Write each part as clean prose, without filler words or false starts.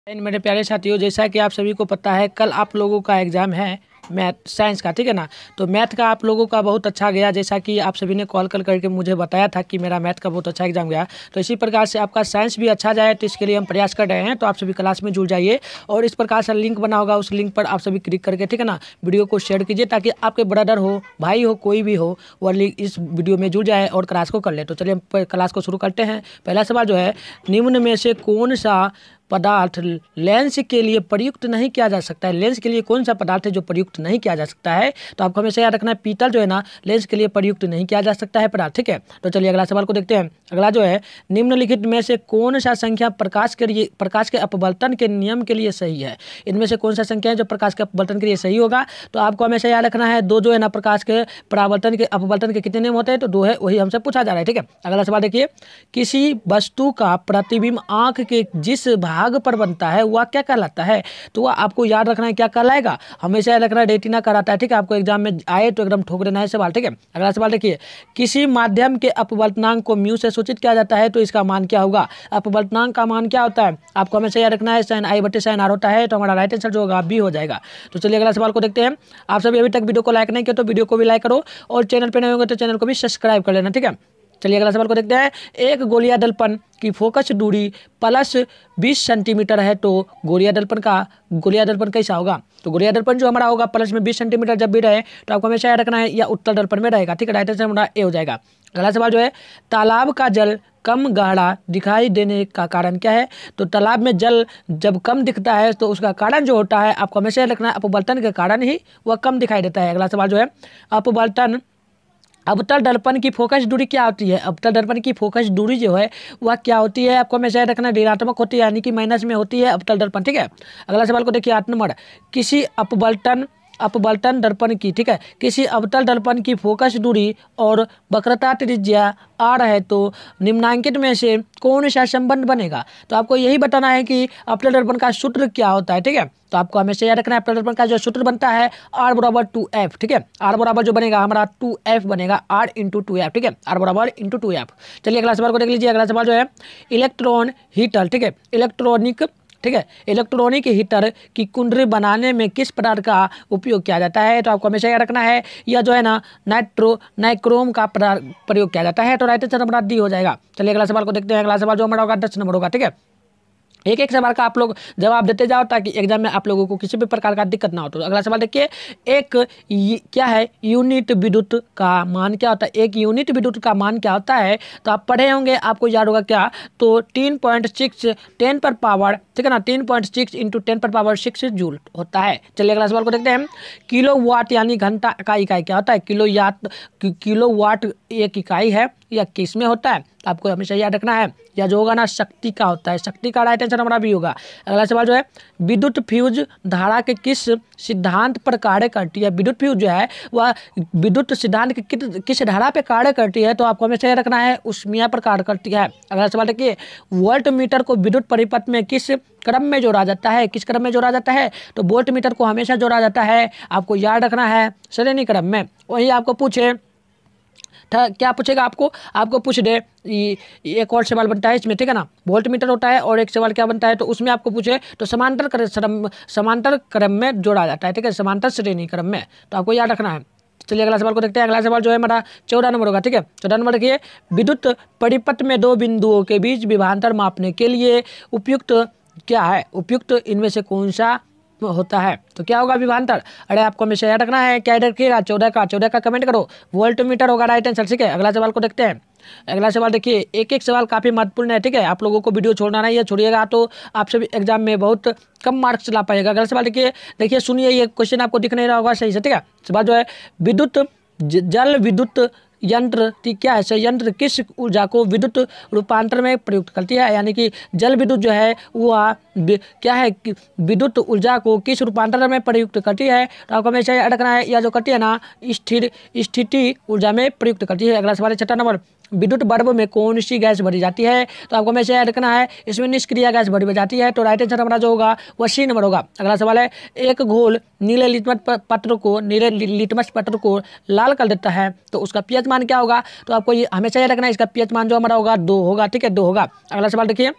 मेरे प्यारे साथियों, जैसा कि आप सभी को पता है कल आप लोगों का एग्ज़ाम है मैथ साइंस का, ठीक है ना। तो मैथ का आप लोगों का बहुत अच्छा गया, जैसा कि आप सभी ने कॉल करके मुझे बताया था कि मेरा मैथ का बहुत अच्छा एग्जाम गया। तो इसी प्रकार से आपका साइंस भी अच्छा जाए, तो इसके लिए हम प्रयास कर रहे हैं। तो आप सभी क्लास में जुड़ जाइए और इस प्रकार से लिंक बना होगा, उस लिंक पर आप सभी क्लिक करके, ठीक है ना, वीडियो को शेयर कीजिए ताकि आपके ब्रदर हो, भाई हो, कोई भी हो, वह इस वीडियो में जुड़ जाए और क्लास को कर ले। तो चलिए हम क्लास को शुरू करते हैं। पहला सवाल जो है, निम्न में से कौन सा पदार्थ लेंस के लिए प्रयुक्त नहीं किया जा सकता है। लेंस के लिए कौन सा पदार्थ है जो प्रयुक्त नहीं किया जा सकता है। तो आपको हमेशा याद रखना है, पीतल जो है ना लेंस के लिए प्रयुक्त नहीं किया जा सकता है पदार्थ, ठीक है। तो चलिए अगला सवाल को देखते हैं। अगला जो है, निम्नलिखित में से कौन सा संख्या प्रकाश के अपवर्तन के नियम के लिए सही है। इनमें से कौन सा संख्या है जो प्रकाश के अपवर्तन के लिए सही होगा। तो आपको हमेशा याद रखना है, दो जो है ना प्रकाश के परावर्तन के अपवर्तन के कितने नियम होते हैं, तो दो है, वही हमसे पूछा जा रहा है, ठीक है। अगला सवाल देखिए, किसी वस्तु का प्रतिबिंब आंख के जिस भाग पर बनता है वह क्या कहलाता है। तो वह आपको याद रखना है क्या कहलाएगा, हमेशा याद रखना है रेटिना कहलाता है, ठीक है। आपको एग्जाम में आए तो एकदम ठोक देना है सवाल, ठीक है। अगला सवाल देखिए, किसी माध्यम के अपवर्तनांक को म्यू से सूचित किया जाता है, तो इसका मान क्या होगा। अपवर्तनांक का मान क्या होता है, आपको हमेशा याद रखना है sin i बटे sin r होता है। तो हमारा राइट आंसर जो होगा बी हो जाएगा। तो चलिए अगला सवाल को देखते हैं। आप सभी अभी तक वीडियो को लाइक नहीं किया तो वीडियो को भी लाइक करो और चैनल पर नए होंगे तो चैनल को भी सब्सक्राइब कर लेना, ठीक है। चलिए अगला सवाल को देखते हैं। एक गोलियां दर्पण की फोकस दूरी प्लस 20 सेंटीमीटर है, तो गोलियां दर्पण कैसा होगा। तो गोलियां दर्पण जो हमारा होगा प्लस में 20 सेंटीमीटर जब भी रहे तो आपको हमेशा याद रखना है या उत्तल दर्पण में रहेगा, ठीक है। राइट आंसर हमारा ए हो जाएगा। अगला सवाल जो है, तालाब का जल कम गहरा दिखाई देने का कारण क्या है। तो तालाब में जल जब कम दिखता है तो उसका कारण जो होता है आपको हमेशा याद रखना है, अपवर्तन के कारण ही वह कम दिखाई देता है। अगला सवाल जो है, अवतल दर्पण की फोकस दूरी क्या होती है। अवतल दर्पण की फोकस दूरी जो है वह क्या होती है, आपको हमेशा रखना ऋणात्मक होती है, यानी कि माइनस में होती है अवतल दर्पण, ठीक है। अगला सवाल को देखिए 8 नंबर, किसी अपवर्तन दर्पण की, ठीक है, किसी अवतल दर्पण की फोकस दूरी और वक्रता त्रिज्या r है, तो निम्नांकित में से कौन सा संबंध बनेगा। तो आपको यही बताना है कि अवतल दर्पण का सूत्र क्या होता है, ठीक है। तो आपको हमेशा याद रखना है अवतल दर्पण का जो सूत्र बनता है r बराबर 2f, ठीक है। r बराबर जो बनेगा हमारा 2f बनेगा, r इंटू 2f, ठीक है, r बराबर इंटू 2f। चलिए अगला सवाल को देख लीजिए। अगला सवाल जो है, इलेक्ट्रॉन हीटर, ठीक है, इलेक्ट्रॉनिक हीटर की कुंडली बनाने में किस पदार्थ का उपयोग किया जाता है। तो आपको हमेशा याद रखना है यह जो है ना नाइक्रोम का प्रयोग किया जाता है। तो राइट आंसर हमारा डी हो जाएगा। चलिए अगला सवाल को देखते हैं। अगला सवाल जो हमारा होगा 10 नंबर होगा, ठीक है। एक एक सवाल का आप लोग जवाब देते जाओ ताकि एग्जाम में आप लोगों को किसी भी प्रकार का दिक्कत ना हो। तो अगला सवाल देखिए, क्या है यूनिट विद्युत का मान क्या होता है। एक यूनिट विद्युत का मान क्या होता है, तो आप पढ़े होंगे, आपको याद होगा क्या, तो 3.6 10 पर पावर, ठीक है ना, 3.6 इंटू 10 पर पावर 6 जूल होता है। चलिए अगला सवाल को देखते हैं। किलो वाट यानी घंटा का इकाई क्या होता है। किलो वाट एक इकाई है या किस में होता है, आपको हमेशा याद रखना है, या जो होगा ना शक्ति का होता है, शक्ति का राइट आंसर हमारा भी होगा। अगला सवाल जो है, विद्युत फ्यूज धारा के किस सिद्धांत पर कार्य करती है। विद्युत फ्यूज जो है वह विद्युत सिद्धांत के किस धारा पे कार्य करती है, तो आपको हमेशा याद रखना है उष्मीय पर कार्य करती है। अगला सवाल देखिए, वोल्ट मीटर को विद्युत परिपथ में किस क्रम में जोड़ा जाता है। किस क्रम में जोड़ा जाता है, तो वोल्ट मीटर को हमेशा जोड़ा जाता है, आपको याद रखना है श्रेणी क्रम में। वही आपको पूछे क्या पूछेगा, आपको पूछ दे, एक और सवाल बनता है इसमें, ठीक है ना, वोल्ट मीटर होता है और एक सवाल क्या बनता है, तो उसमें आपको पूछे तो समांतर क्रम में जोड़ा जाता है, ठीक है, समांतर श्रेणी क्रम में, तो आपको याद रखना है। चलिए अगला सवाल को देखते हैं। अगला सवाल जो है हमारा 14 नंबर होगा, ठीक है। 14 नंबर देखिए, विद्युत परिपथ में दो बिंदुओं के बीच विभवांतर मापने के लिए उपयुक्त क्या है। उपयुक्त इनमें से कौन सा होता है, तो क्या होगा विभवांतर। अरे आपको हमेशा याद रखना है, क्या रखिएगा 14 का कमेंट करो, वोल्ट मीटर होगा राइट आंसर, ठीक है। अगला सवाल को देखते हैं। अगला सवाल देखिए, एक एक सवाल काफी महत्वपूर्ण है, ठीक है, आप लोगों को वीडियो छोड़ना नहीं है, छोड़िएगा तो आप सभी एग्जाम में बहुत कम मार्क्स ला पाएगा। अगला सवाल देखिए सुनिए, ये क्वेश्चन आपको दिख नहीं रहा होगा सही से, ठीक है। सवाल जो है, जल विद्युत यंत्र क्या है, संयंत्र किस ऊर्जा को विद्युत रूपांतर में प्रयुक्त करती है। यानी कि जल विद्युत जो है वह क्या है, विद्युत ऊर्जा को किस रूपांतर में प्रयुक्त करती है, तो आपको हमेशा याद रखना है, या जो करती है ना स्थिति ऊर्जा में प्रयुक्त करती है। अगला सवाल है 6 नंबर, विद्युत बल्ब में कौन सी गैस भरी जाती है, तो आपको हमेशा याद रखना है इसमें निष्क्रिय गैस भरी जाती है, तो राइट आंसर हमारा जो होगा वह सी नंबर होगा। अगला सवाल है, एक घोल नीले लिटमस पत्र को लाल कर देता है, तो उसका पीएच मान क्या होगा, तो आपको ये हमेशा याद रखना है, इसका पीएच मान जो हमारा होगा 2 होगा, ठीक है, 2 होगा। अगला सवाल देखिए,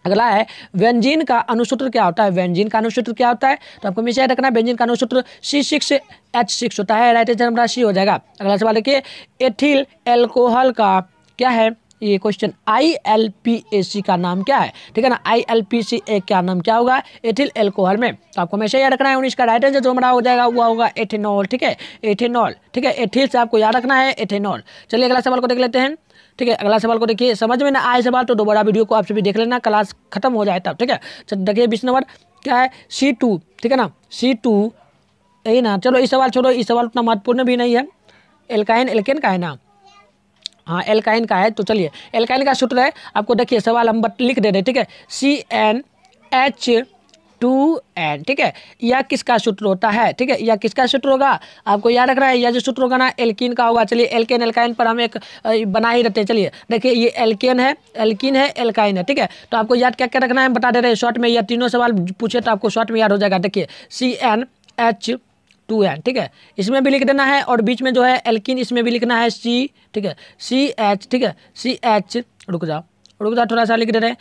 अगला है व्यंजन का अनुसूत्र क्या होता है, व्यंजन का अनुसूत्र क्या होता है, तो आपको हमेशा याद रखना है व्यंजन का अनुसूत्र C6H6 होता है, राइट आंसर हमारा सी हो जाएगा। अगला सवाल देखिए एथिल एल्कोहल का क्या है, ये क्वेश्चन ILPAC का नाम क्या है, ठीक है ना, ILPCA का नाम क्या होगा एथिल एल्कोहल में, तो आपको हमेशा याद रखना है। 19 का राइट आंसर जो हमारा हो जाएगा वो होगा एथेनॉल, ठीक है, एथेनॉल, ठीक है, एथिल से आपको याद रखना है एथेनॉल। चलिए अगला सवाल को देख लेते हैं, ठीक है, अगला सवाल को देखिए, समझ में ना आए सवाल तो दोबारा वीडियो को आप सभी देख लेना, क्लास खत्म हो जाए तब, ठीक है। चलो देखिए 20 नंबर क्या है C2, ठीक है ना, C2 यही ना, चलो इस सवाल छोड़ो, इस सवाल उतना महत्वपूर्ण भी नहीं है, एल्काइन एल्केन का है ना, हाँ एल्काइन का है, तो चलिए एल्काइन का सूत्र है, आपको देखिए सवाल हम लिख दे रहे, ठीक है, CnH2n, ठीक है, यह किसका सूत्र होता है, ठीक है, यह किसका सूत्र होगा आपको याद रखना है, यह जो सूत्र होगा ना एल्कीन का होगा। चलिए एल्केन एल्काइन पर हम एक बना ही रहते हैं, चलिए देखिए ये एल्केन है, एल्कीन है, एल्काइन है, ठीक है, तो आपको याद क्या क्या रखना है बता दे रहे हैं शॉर्ट में, यह तीनों सवाल पूछे तो आपको शॉर्ट में याद हो जाएगा। देखिए CnH2n, ठीक है, इसमें भी लिख देना है, और बीच में जो है एल्कीन इसमें भी लिखना है C, ठीक है, CH, ठीक है, CH, रुक जाओ थोड़ा सा लिख दे रहे हैं,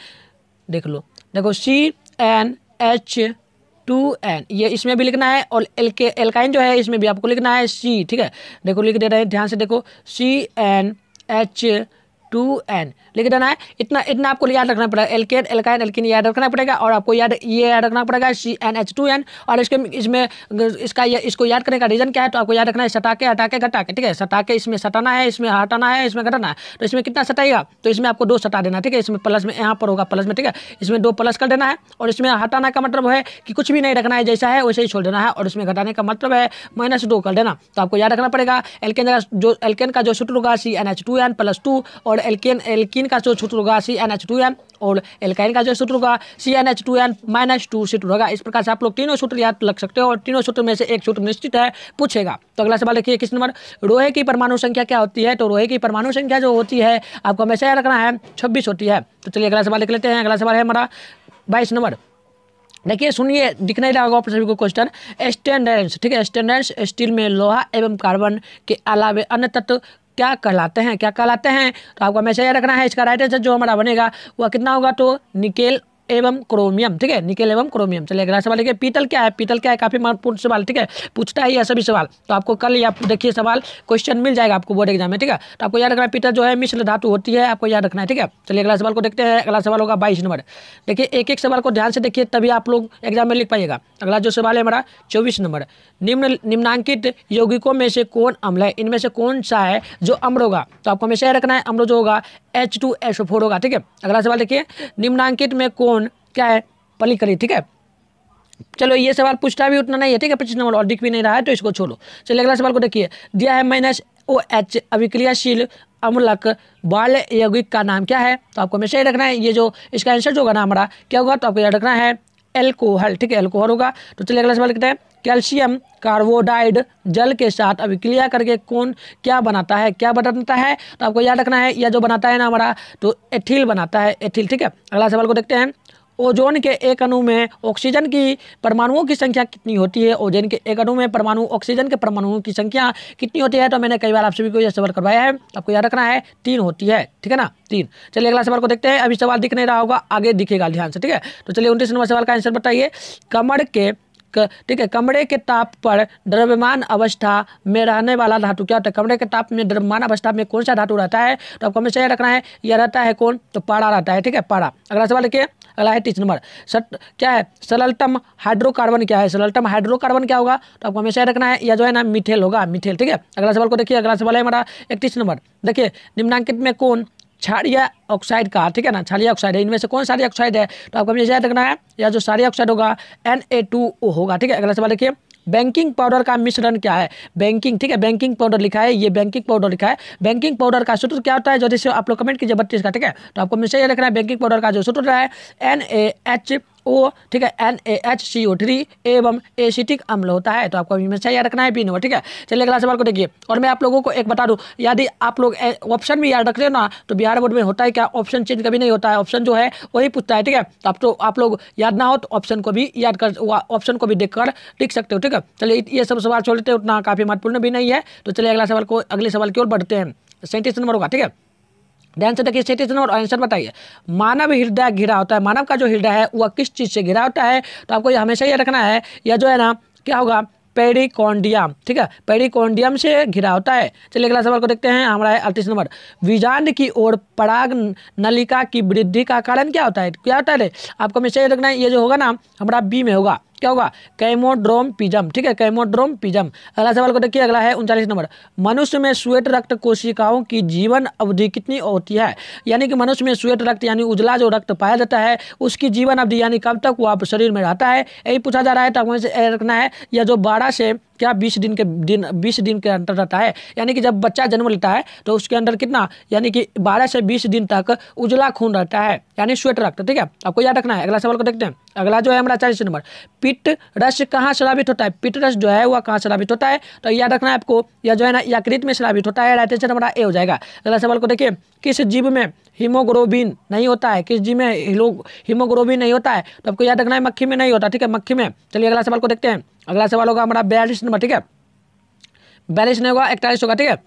देख लो, देखो CnH2n ये इसमें भी लिखना है, और एल्काइन जो है इसमें भी आपको लिखना है C, ठीक है, देखो लिख दे रहे हैं ध्यान से, देखो CnH2n लिख देना है, इतना आपको याद रखना पड़ेगा, एल्केन एल्काइन एल्कीन याद रखना पड़ेगा, और आपको ये याद रखना पड़ेगा CnH2n, और इसको याद करने का रीजन क्या है, तो आपको याद रखना है सटा के हटा के घटा के, ठीक है, सटा के इसमें सटाना है, इसमें हटाना है, इसमें घटाना है, तो इसमें कितना सटाएगा, तो इसमें आपको 2 सटा देना, ठीक है, इसमें प्लस में यहाँ पर होगा प्लस में, ठीक है, इसमें 2 प्लस कर देना है, और इसमें हटाना का मतलब है कि कुछ भी नहीं रखना है, जैसा है वैसे ही छोड़ देना है, और इसमें घटाने का मतलब है -2 कर देना, तो आपको याद रखना पड़ेगा एल्केन का जो सूत्र होगा CnH2n + 2, और एल्कीन का जो सूत्र होगा CnH2n, और एल्काइन का जो सूत्र होगा CnH2n - 2 सूत्र होगा। इस प्रकार से आप लोग तीनों सूत्र याद रख सकते हो, और तीनों सूत्र में से एक सूत्र निश्चित है पूछेगा। तो अगला सवाल देखिए किस नंबर, लोहे की परमाणु संख्या क्या होती है, तो लोहे की परमाणु संख्या जो होती है आपको हमेशा याद रखना है 26 होती है। तो चलिए अगला सवाल देख लेते हैं, अगला सवाल है हमारा 22 नंबर, देखिए सुनिए, दिख नहीं रहा होगा आप सभी को क्वेश्चन, स्टैंडर्ड्स, ठीक है, स्टैंडर्ड्स स्टील में लोहा एवं कार्बन के अलावे अन्य तत्व क्या कहलाते हैं, क्या कहलाते हैं, तो आपको हमेशा यह रखना है, इसका राइट आंसर जो हमारा बनेगा वह कितना होगा, तो निकेल एवं क्रोमियम, ठीक है, निकेल एवं क्रोमियम। चलिए अगला सवाल देखिए पीतल क्या है, पीतल क्या है, काफी महत्वपूर्ण सवाल, ठीक है, पूछता है यह सभी सवाल, तो आपको कल या देखिए सवाल क्वेश्चन मिल जाएगा आपको बोर्ड एग्जाम में, ठीक है, तो आपको याद रखना है पीतल जो है मिश्र धातु होती है, आपको याद रखना है, ठीक है। चलिए अगला सवाल को देखते हैं, अगला सवाल होगा 22 नंबर, देखिए एक एक सवाल को ध्यान से देखिए तभी आप लोग एग्जाम में लिख पाइएगा। अगला जो सवाल है हमारा 24 नंबर, निम्नांकित यौगिकों में से कौन अम्ल है, इनमें से कौन सा है जो अम्ल होगा, तो आपको हमेशा रखना है अम्ल जो होगा H2SO4 होगा, ठीक है। अगला सवाल देखिए निम्नांकित में कौन क्या है, पलीकरी, ठीक है, चलो ये सवाल पूछता भी उतना नहीं है, ठीक है, 25 नंबर और दिख भी नहीं रहा है तो इसको छोड़ो। चलिए अगला सवाल को देखिए, दिया है -OH अभिक्रियाशील अम्लक वाले यौगिक का नाम क्या है, तो आपको हमेशा ही रखना है, ये जो इसका आंसर जो होगा ना हमारा क्या होगा, तो आपको याद रखना है एल्कोहल, ठीक है, एल्कोहल होगा। तो चलिए अगला सवाल लिखते हैं, कैल्शियम कार्बोडाइड जल के साथ अभिक्रिया करके कौन क्या बनाता है, क्या बनाता है, तो आपको याद रखना है यह जो बनाता है ना हमारा, तो एथिल बनाता है, एथिल, ठीक है। अगला सवाल को देखते हैं, ओजोन के एक अणु में ऑक्सीजन की परमाणुओं की संख्या कितनी होती है, ओजोन के एक अणु में परमाणु ऑक्सीजन के परमाणुओं की संख्या कितनी होती है, तो मैंने कई बार आप सभी को यह सवाल करवाया है, आपको याद रखना है 3 होती है, ठीक है ना, 3। चलिए अगला सवाल को देखते हैं, अभी सवाल दिख नहीं रहा होगा, आगे दिखेगा ध्यान से, ठीक है। तो चलिए 29 नंबर सवाल का आंसर बताइए, कमर के ठीक है, कमरे के ताप पर द्रव्यमान अवस्था में रहने वाला धातु क्या होता है, कमरे के ताप में द्रव्यमान अवस्था में कौन सा धातु रहता है, तो आपको हमेशा रखना है यह रहता है कौन, तो पारा रहता है, ठीक है, पारा। अगला सवाल देखिए, अगला है 30 नंबर, क्या है सरलतम हाइड्रोकार्बन क्या है, सरलतम हाइड्रोकार्बन क्या होगा, तो आपको हमेशा रखना है यह जो है ना मिथेल होगा, मिथेल, ठीक है। अगला सवाल को देखिए, अगला सवाल है हमारा 31 नंबर, देखिए निम्नांकित में कौन क्षारीय ऑक्साइड का, ठीक है ना, क्षारीय ऑक्साइड है, इनमें से कौन क्षारीय ऑक्साइड है, तो आपको हमेशा याद रखना है या जो क्षारीय ऑक्साइड होगा Na2O होगा, ठीक है। अगला सवाल देखिए, बेकिंग पाउडर का मिश्रण क्या है, बेकिंग, ठीक है, बेकिंग पाउडर लिखा है, ये बेकिंग पाउडर लिखा है, बेकिंग पाउडर का सूत्र क्या होता है, जो जिससे आप लोग कमेंट कीजिए 32 का, ठीक है। तो आपको हमेशा याद रखना है बेकिंग पाउडर का जो सूत्र है NaHO, ठीक है, NaHCO3 एवं एसिटिक अम्ल होता है, तो आपको हमेशा याद रखना है B नंबर, ठीक है। चलिए अगला सवाल को देखिए, और मैं आप लोगों को एक बता दूं, यदि आप लोग ऑप्शन भी याद रखते हो ना, तो बिहार बोर्ड में होता है क्या, ऑप्शन चेंज कभी नहीं होता है, ऑप्शन जो है वही पूछता है, ठीक है। तो आप लोग याद ना हो तो ऑप्शन को भी याद कर, ऑप्शन को भी देखकर लिख सकते हो, ठीक है। चलिए ये सब सवाल छोड़ लेते हैं, उतना काफी महत्वपूर्ण भी नहीं है। तो चलिए अगला सवाल को, अगले सवाल की ओर बढ़ते हैं, 37 नंबर होगा, ठीक है। ध्यान से देखिए 37 नंबर आंसर बताइए। मानव हृदय घिरा होता है, मानव का जो हृदय है वह किस चीज़ से घिरा होता है? तो आपको ये हमेशा ये रखना है, यह जो है ना क्या होगा, पेरिकॉन्डियम, ठीक है, पेरिकॉन्डियम से घिरा होता है। चलिए अगला सवाल को देखते हैं, हमारा है 38 नंबर। बीजांड की ओर पराग नलिका की वृद्धि का कारण क्या होता है? क्या होता है? आपको हमेशा ये रखना है, ये जो होगा ना हमारा बी में होगा, क्या होगा, कैमोड्रोमपिज्म, ठीक है, कैमोड्रोमपिज्म। अगला सवाल को देखिए, अगला है 39 नंबर। मनुष्य में श्वेत रक्त कोशिकाओं की जीवन अवधि कितनी होती है? यानी कि मनुष्य में श्वेत रक्त यानी उजला जो रक्त पाया जाता है उसकी जीवन अवधि यानी कब तक वह शरीर में रहता है, यही पूछा जा रहा है। तो आपको इसे रखना है, यह जो 12 से क्या 20 दिन के अंतर रहता है, यानी कि जब बच्चा जन्म लेता है तो उसके अंदर कितना, यानी कि 12 से 20 दिन तक उजला खून रहता है, यानी श्वेत रक्त, ठीक है, आपको याद रखना है। अगला सवाल को देखते हैं, अगला जो है हमारा 40 नंबर। पित्त रस कहाँ स्रावित होता है? पित्त रस जो है वह कहाँ स्रावित होता है? तो याद रखना है आपको, यह जो है ना यकृत में स्रावित होता है। राइट आंसर हमारा ए हो जाएगा। अगला सवाल को देखिए, किस जीव में हीमोग्लोबिन नहीं होता है? किस जीव में हीमोग्लोबिन नहीं होता है? तो आपको याद रखना है मक्खी में नहीं होता, ठीक है, मक्खी में। चलिए अगला सवाल को देखते हैं, अगला सवाल होगा हमारा 42 नंबर, ठीक है, 42 नहीं होगा 41 होगा, ठीक है,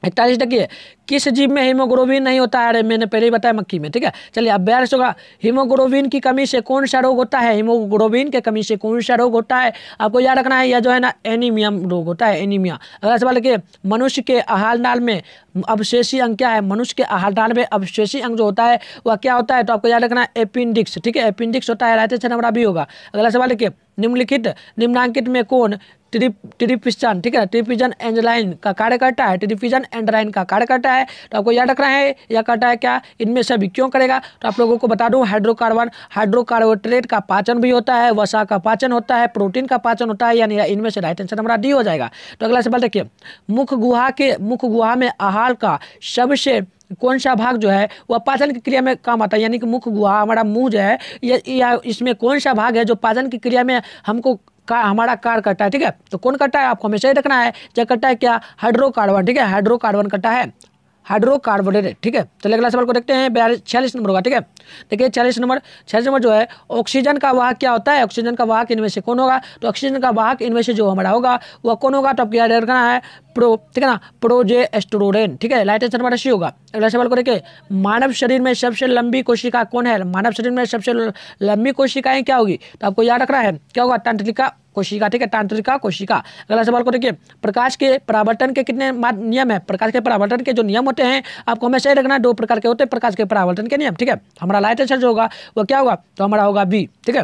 41 देखिए, किस जीव में हीमोग्लोबिन नहीं होता है? अरे मैंने पहले ही बताया मक्खी में, ठीक है। चलिए अब 42 होगा, हीमोग्लोबिन की कमी से कौन सा रोग होता है? हीमोग्लोबिन के कमी से कौन सा रोग होता है? आपको याद रखना है, यह जो है ना एनीमिया रोग होता है, एनीमिया। अगला सवाल देखिए, मनुष्य के आहार नाल में अवशेषी अंग क्या है? मनुष्य के आहार नाल में अवशेषी अंग जो होता है वह क्या होता है? तो आपको याद रखना है एपेंडिक्स, ठीक है, एपेंडिक्स होता है। राइट आंसर हमारा भी होगा। अगला सवाल देखिए, निम्नांकित में कौन ट्रिप्सिन, ठीक है, ट्रिप्सिन एंजाइम का कार्य करता है? ट्रिप्सिन एंजाइम का कार्य करता है। तो आपको याद रखना है यह करता है क्या, इनमें से भी क्यों करेगा? तो आप लोगों को बता दूं, हाइड्रोकार्बोनेट का पाचन भी होता है, वसा का पाचन होता है, प्रोटीन का पाचन होता है, यानी इनमें से राइट आंसर हमारा डी हो जाएगा। तो अगला सवाल देखिए, मुख गुहा में आहार का सबसे कौन सा भाग जो है वह पाचन की क्रिया में काम आता है? यानी कि मुख गुहा हमारा मुंह जो है या इसमें कौन सा भाग है जो पाचन की क्रिया में हमको हमारा कार्य करता है, ठीक है। तो कौन करता है? आपको हमेशा ही रखना है, जो करता है क्या, हाइड्रोकार्बन, ठीक है, हाइड्रोकार्बन करता है, हाइड्रोकार्बोनेट, ठीक है। चलिए अगला सवाल को देखते हैं, 46 नंबर होगा, ठीक है। देखिए 46 नंबर जो है, ऑक्सीजन का वाहक क्या होता है? ऑक्सीजन का वाहक इनमें से कौन होगा? तो ऑक्सीजन का वाहक इनमें से जो हमारा होगा वह कौन होगा? तो आपको याद रखना है ठीक है ना, प्रोजेस्टेरोन, ठीक है, राइट आंसर हमारा सी होगा। अगला सवाल को देखिए, मानव शरीर में सबसे लंबी कोशिका कौन है? मानव शरीर में सबसे लंबी कोशिकाएं क्या होगी? तो आपको याद रखना है क्या होगा, तंत्रिका कोशिका, ठीक है, तंत्रिका कोशिका। अगला सवाल को देखिए, प्रकाश के परावर्तन के कितने नियम है? प्रकाश के परावर्तन के जो नियम होते हैं आपको हमेशा ही रखना है, 2 प्रकार के होते हैं प्रकाश के परावर्तन के नियम, ठीक है। हमारा राइट आंसर जो होगा वो क्या होगा? तो हमारा होगा बी, ठीक है।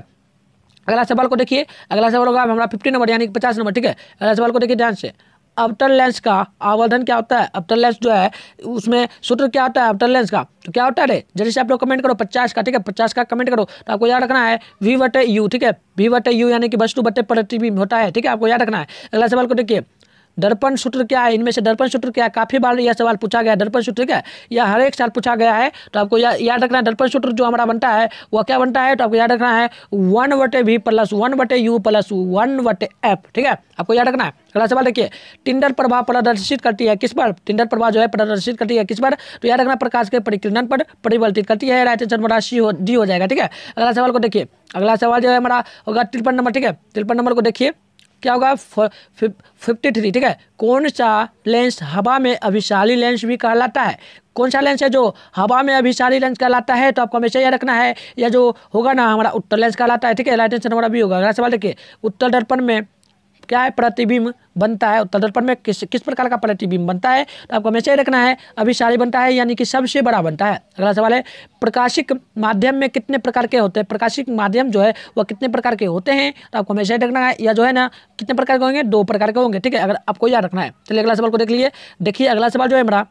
अगला सवाल को देखिए, अगला सवाल होगा हमारा 50 नंबर यानी 50 नंबर, ठीक है। अगला सवाल को देखिए ध्यान से, अवतल लेंस का आवर्धन क्या होता है? अवतल लेंस जो है उसमें सूत्र क्या होता है अवतल लेंस का? तो क्या होता है? जैसे आप लोग कमेंट करो 50 का, ठीक है, 50 का कमेंट करो। तो आपको याद रखना है V/U, ठीक है, V/U यानी कि वस्तु बटे प्रतिबिंब होता है, ठीक है, आपको याद रखना है। अगला सवाल को देखिए, दर्पण सूत्र क्या है? इनमें से दर्पण सूत्र क्या है? काफी बार यह सवाल पूछा गया है, दर्पण सूत्र, ठीक है, यह हर एक साल पूछा गया है। तो आपको याद रखना है दर्पण सूत्र जो हमारा बनता है वह क्या बनता है? तो आपको याद रखना है 1/V + 1/U + 1/F, ठीक है, आपको याद रखना है। अगला सवाल देखिए, टिंडर प्रभाव प्रदर्शित करती है किस पर? टिंडर प्रभाव जो है प्रदर्शित करती है किस पर? तो याद रखना प्रकाश के परिकिरण पर परिवर्तित करती है। राइट आंसर हमारा डी हो जाएगा, ठीक है। अगला सवाल को देखिए, अगला सवाल जो है हमारा होगा 53 नंबर, ठीक है, 53 नंबर को देखिए क्या होगा 53, ठीक है। कौन सा लेंस हवा में अभिसारी लेंस भी कहलाता है? कौन सा लेंस है जो हवा में अभिसारी लेंस कहलाता है? तो आपको हमेशा यह रखना है, यह जो होगा ना हमारा उत्तल लेंस कहलाता है, ठीक है, राइट आंसर हमारा भी होगा। अगला सवाल देखिए, उत्तल दर्पण में क्या है? प्रतिबिंब बनता है। उत्तल दर्पण में किस प्रकार का प्रतिबिंब बनता है? तो आपको हमेशा ही रखना है अभिसारी बनता है, यानी कि सबसे बड़ा बनता है। अगला सवाल है, प्रकाशिक माध्यम में कितने प्रकार के होते हैं? प्रकाशिक माध्यम जो है वह कितने प्रकार के होते हैं? तो आपको हमेशा ही रखना है, या जो है ना कितने प्रकार के होंगे? 2 प्रकार के होंगे, ठीक है, अगर आपको याद रखना है। चलिए अगला सवाल को देख लीजिए। देखिए अगला सवाल जो है हमारा,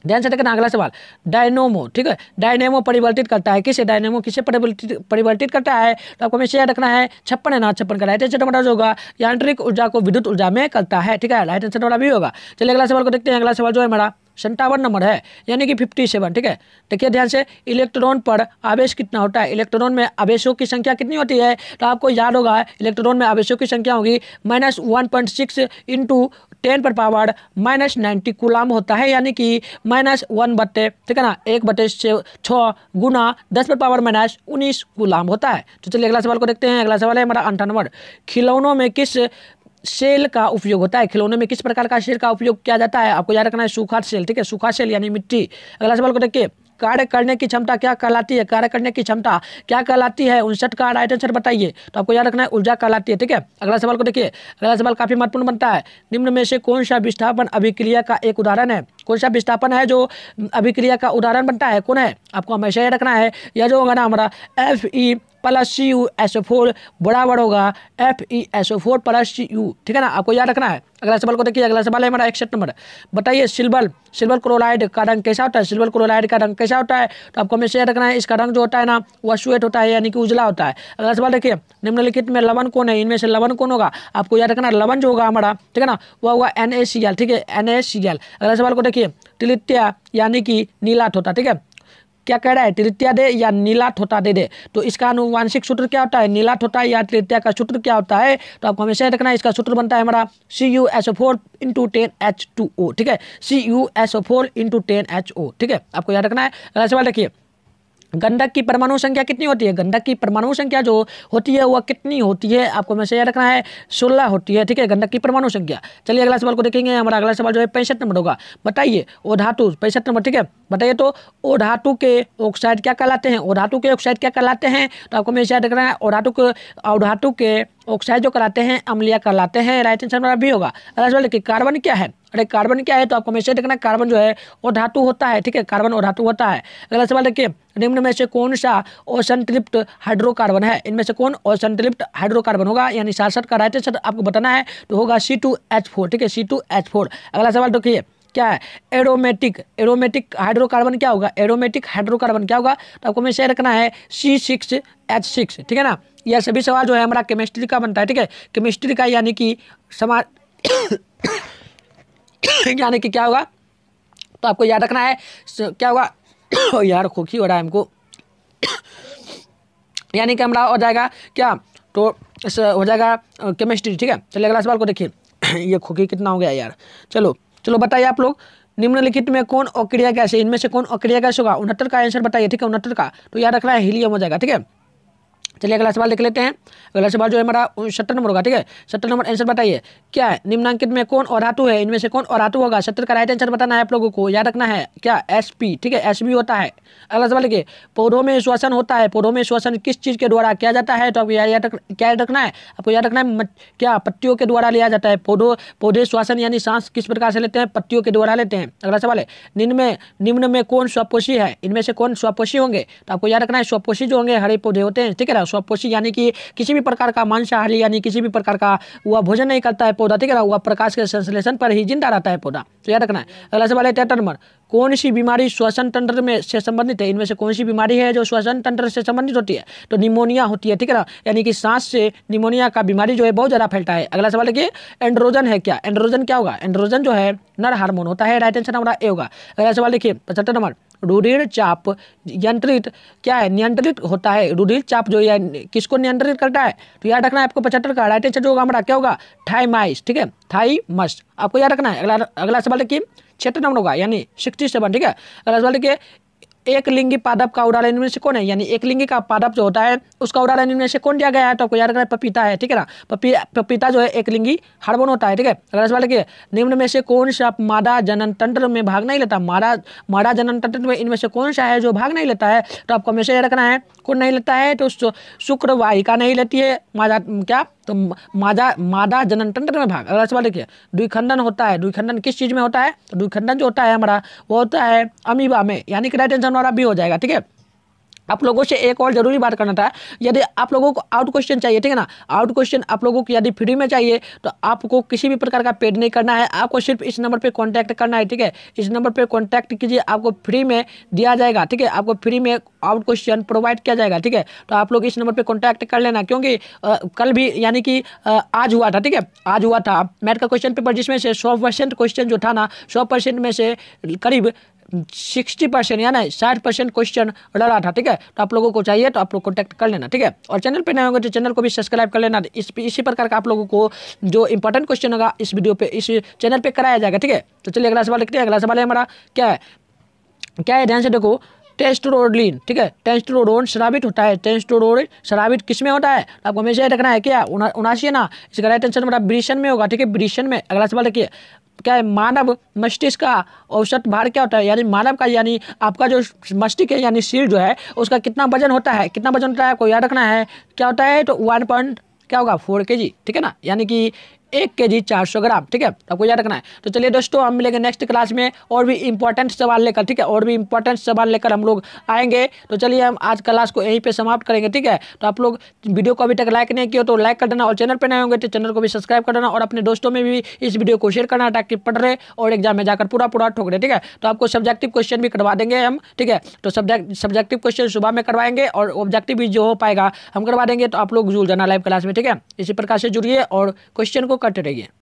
ध्यान से देखना, अगला सवाल डायनेमो, ठीक है, डायनेमो परिवर्तित करता है किसे? डायनेमो किसे परिवर्तित करता है? तो आपको हमेशा याद रखना है 56 है ना, 56 का राइट आंसर हमारा जो होगा यांत्रिक ऊर्जा को विद्युत ऊर्जा में करता है, ठीक है, राइट आंसर हमारा भी होगा। चलिए अगला सवाल को देखते हैं। अगला सवाल जो है हमारा 57 नंबर है, यानी कि 57, ठीक है। देखिए ध्यान से, इलेक्ट्रॉन पर आवेश कितना होता है? इलेक्ट्रॉन में आवेशों की संख्या कितनी होती है? तो आपको याद होगा इलेक्ट्रॉन में आवेशों की संख्या होगी -1.6 × 10⁻⁻90 कूलाम होता है, यानी कि -1/, ठीक है ना, 1/6 गुना 10⁻⁻19 कूलाम होता है। तो चलिए अगला सवाल को देखते हैं। अगला सवाल है हमारा 58 नंबर, खिलौनों में किस सेल का उपयोग होता है? खिलौने में किस प्रकार का सेल का उपयोग किया जाता है? आपको याद रखना है सूखा सेल, ठीक है, सूखा सेल यानी मिट्टी। अगला सवाल को देखिए, कार्य करने की क्षमता क्या कहलाती है? कार्य करने की क्षमता क्या कहलाती है? 59 का राइट आंसर बताइए। तो आपको याद रखना है ऊर्जा कहलाती है, ठीक है। अगला सवाल को देखिए, अगला सवाल काफी महत्वपूर्ण बनता है। निम्न में से कौन सा विस्थापन अभिक्रिया का एक उदाहरण है? कौन सा विस्थापन है जो अभिक्रिया का उदाहरण बनता है? कौन है? आपको हमेशा याद रखना है, यह जो होगा ना हमारा Fe+Cu बराबर होगा Fe+, ठीक है ना, आपको याद रखना है। अगला सवाल को देखिए, अगला सवाल है हमारा 61 नंबर। बताइए सिल्वर क्लोराइड का रंग कैसा होता है? सिल्वर क्लोराइड का रंग कैसा होता है? तो आपको हमेशा याद रखना है इसका रंग जो होता है ना वह श्वेत होता है, यानी कि उजला होता है। अगला सवाल देखिए, निम्नलिखित में लवण कौन है? इनमें से लवण कौन होगा? आपको याद रखना लवण जो होगा हमारा, ठीक है ना, वह होगा NaCl, ठीक है, NaCl। अगला सवाल को देखिए, तिलित्या यानी कि नीला थोथा, ठीक है, क्या कह रहा है? तिलित्या दे या नीला थोथा दे। तो इसका आनुवांशिक सूत्र क्या होता है? नीला थोथा या तिलित्या का सूत्र क्या होता है? तो आपको हमेशा रखना है इसका सूत्र बनता है हमारा CuSO4 × 10H2O, ठीक है, CuSO4 × 10HO, ठीक है, आपको याद रखना है। अगला सवाल देखिए, गंधक की परमाणु संख्या कितनी होती है? गंधक की परमाणु संख्या जो होती है वह कितनी होती है? आपको हमेशा याद रखना है 16 होती है, ठीक है, गंधक की परमाणु संख्या। चलिए अगला सवाल को देखेंगे, हमारा अगला सवाल जो है 65 नंबर होगा। बताइए ओ धातु, 65 नंबर, ठीक है, बताइए तो ओ धातु के ऑक्साइड क्या कहलाते हैं? ओ धातु के ऑक्साइड क्या कहलाते हैं? तो आपको हमेशा याद रखना है ओ धातु के ऑक्साइड जो कहलाते हैं अम्लीय कहलाते हैं। राइट आंसर हमारा भी होगा। अगला सवाल देखिए, कार्बन क्या है? अरे कार्बन क्या है? तो आपको हमेशा देखना कार्बन जो है वो धातु होता है, ठीक है, कार्बन और धातु होता है। अगला सवाल देखिए, निम्न में से कौन सा असंतृप्त हाइड्रोकार्बन है? इनमें से कौन असंतृप्त हाइड्रोकार्बन होगा? यानी 67 का राइट आंसर आपको बताना है, तो होगा C2H4, ठीक है, C2H4। अगला सवाल देखिए, क्या है? एरोमेटिक हाइड्रोकार्बन क्या होगा? एरोमेटिक हाइड्रोकार्बन क्या होगा? तो आपको हमेशा रखना है C6H6, ठीक है ना। यह सभी सवाल जो है हमारा केमिस्ट्री का बनता है, ठीक है, केमिस्ट्री का, यानी कि यानी कि क्या होगा? तो आपको याद रखना है क्या होगा यार खोखी हो रहा है हमको यानी कि हमारा हो जाएगा क्या? तो हो जाएगा केमिस्ट्री, ठीक है। चलिए अगला सवाल को देखिए ये खोखी कितना हो गया यार। चलो बताइए आप लोग, निम्नलिखित में कौन अक्रिया गैस है? इनमें से कौन अक्रिया गैस होगा? 69 का आंसर बताइए, ठीक है, 69 का। तो याद रखना है हीलियम हो जाएगा, ठीक है। चलिए अगला सवाल देख लेते हैं। अगला सवाल जो है हमारा 70 नंबर होगा, ठीक है, 70 नंबर आंसर बताइए, क्या है? निम्नांकित में कौन अधातु है? इनमें से कौन अधातु होगा? 70 का राइट आंसर बताना है आप लोगों को। याद रखना है क्या? Sp, ठीक है, Sb होता है। अगला सवाल देखिए, पौधों में श्वसन होता है, पौधों में श्वसन किस चीज के द्वारा किया जाता है? तो आपको क्या याद रखना है? आपको याद रखना है क्या? पत्तियों के द्वारा लिया जाता है। पौधे श्वसन यानी सांस किस प्रकार से लेते हैं? पत्तियों के द्वारा लेते हैं। अगला सवाल है, निम्न में कौन स्वपोषी है? इनमें से कौन स्वपोषी होंगे? तो आपको याद रखना है स्वपोषी जो होंगे हरे पौधे होते हैं, ठीक है ना। स्वपोषी यानी कि किसी भी प्रकार का मांसाहारी यानी किसी भी प्रकार का वह भोजन नहीं करता है पौधा, ठीक है ना, वह प्रकाश के संश्लेषण पर ही जिंदा रहता है पौधा। तो याद रखना है। अगला सवाल है 73 नंबर, कौन सी बीमारी श्वसन तंत्र में से संबंधित है? इनमें से कौन सी बीमारी है जो श्वसन तंत्र से संबंधित होती है? तो निमोनिया होती है, ठीक है ना, यानी कि सांस से निमोनिया का बीमारी जो है बहुत ज्यादा फैलता है। अगला सवाल देखिए, एंड्रोजन है क्या? एंड्रोजन क्या होगा? एंड्रोजन जो है नर हार्मोन होता है। राइट आंसर हमारा ए होगा। अगला सवाल देखिए 75 नंबर, रुधिर चाप यंत्रित क्या है? नियंत्रित होता है। रुधिर चाप जो है किसको नियंत्रित करता है? तो याद रखना है आपको 75 का राइट आंसर जो होगा हमारा क्या होगा? थाइमाइस, ठीक है, थाइमस, आपको याद रखना है। अगला सवाल देखिए 76 नंबर होगा, यानी 67, ठीक है। अगला सवाल देखिए, एक लिंगी पादप का उदाहरण इनमें से कौन है? यानी एक लिंगी का पादप जो होता है उसका उदाहरण इनमें से कौन दिया गया है? तो आपको याद रखना है पपीता है, ठीक है ना। पपीता जो है एक लिंगी हार्मोन होता है, ठीक है। अगला सवाल देखिए, निम्न में से कौन सा मादा जनन तंत्र में भाग नहीं लेता? मादा जनन तंत्र में इनमें से कौन सा है जो भाग नहीं लेता है? तो आपको हमेशा याद रखना है कौन नहीं लेता है? तो शुक्रवाहिका नहीं लेती है मादा, क्या? तो मादा जनन तंत्र में भाग। अगला सवाल देखिए, द्विखंडन होता है। द्विखंडन किस चीज में होता है? तो द्विखंडन जो होता है हमारा वो होता है अमीबा में, यानी कि राइट आंसर हमारा भी हो जाएगा, ठीक है। आप लोगों से एक और जरूरी बात करना था, यदि आप लोगों को आउट क्वेश्चन चाहिए, ठीक है ना, आउट क्वेश्चन आप लोगों को यदि फ्री में चाहिए तो आपको किसी भी प्रकार का पेड नहीं करना है, आपको सिर्फ इस नंबर पे कांटेक्ट करना है, ठीक है। इस नंबर पे कांटेक्ट कीजिए, आपको फ्री में दिया जाएगा, ठीक है, आपको फ्री में आउट क्वेश्चन प्रोवाइड किया जाएगा, ठीक है। तो आप लोग इस नंबर पर कॉन्टैक्ट कर लेना, क्योंकि कल भी यानी कि आज हुआ था, ठीक है, आज हुआ था मैथ का क्वेश्चन पेपर, जिसमें से 100% क्वेश्चन जो था ना, 100% में से करीब 60% यानी 60% क्वेश्चन डरा था, ठीक है। तो आप लोगों को चाहिए तो आप लोग कॉन्टैक्ट कर लेना, ठीक है। और चैनल पे नए होंगे तो चैनल को भी सब्सक्राइब कर लेना। इसी प्रकार का आप लोगों को जो इंपॉर्टेंट क्वेश्चन होगा इस वीडियो पे, इस चैनल पे कराया जाएगा, ठीक है। तो चलिए अगला सवाल देखते हैं। अगला सवाल है हमारा क्या है? ध्यान से देखो, टेस्टोस्टेरोन, ठीक है, टेस्टोस्टेरोन स्रावित होता है। टेस्टोस्टेरोन स्रावित किस में होता है? आपको हमेशा याद रखना है क्या? 79 है ना, इसका राइट आंसर हमारा वृषण में होगा, ठीक है, वृषण में। अगला सवाल देखिए, क्या है? मानव मस्तिष्क का औसत भार क्या होता है? यानी मानव का, यानी आपका जो मस्तिष्क है यानी सिर जो है उसका कितना वजन होता है? कितना वजन होता है आपको याद रखना है। क्या होता है? तो 1.4 kg, ठीक है ना, यानी कि 1 kg 400 ग्राम, ठीक है, आपको याद रखना है। तो चलिए दोस्तों, हम मिलेंगे नेक्स्ट क्लास में और भी इंपॉर्टेंट सवाल लेकर, ठीक है, और भी इंपॉर्टेंट सवाल लेकर हम लोग आएंगे। तो चलिए हम आज क्लास को यहीं पे समाप्त करेंगे, ठीक है। तो आप लोग वीडियो को अभी तक लाइक नहीं किया तो लाइक कर देना, और चैनल पर नए होंगे तो चैनल को भी सब्सक्राइब कर देना, और अपने दोस्तों में भी इस वीडियो को शेयर करना ताकि पढ़ रहे और एग्जाम में जाकर पूरा ठोक रहे, ठीक है। तो आपको सब्जेक्टिव क्वेश्चन भी करवा देंगे हम, ठीक है। तो सब्जेक्टिव क्वेश्चन सुबह में करवाएंगे और ऑब्जेक्टिव भी जो हो पाएगा हम करवा देंगे। तो आप लोग जुड़ जाना लाइव क्लास में, ठीक है। इसी प्रकार से जुड़िए और क्वेश्चन को करते रहिए।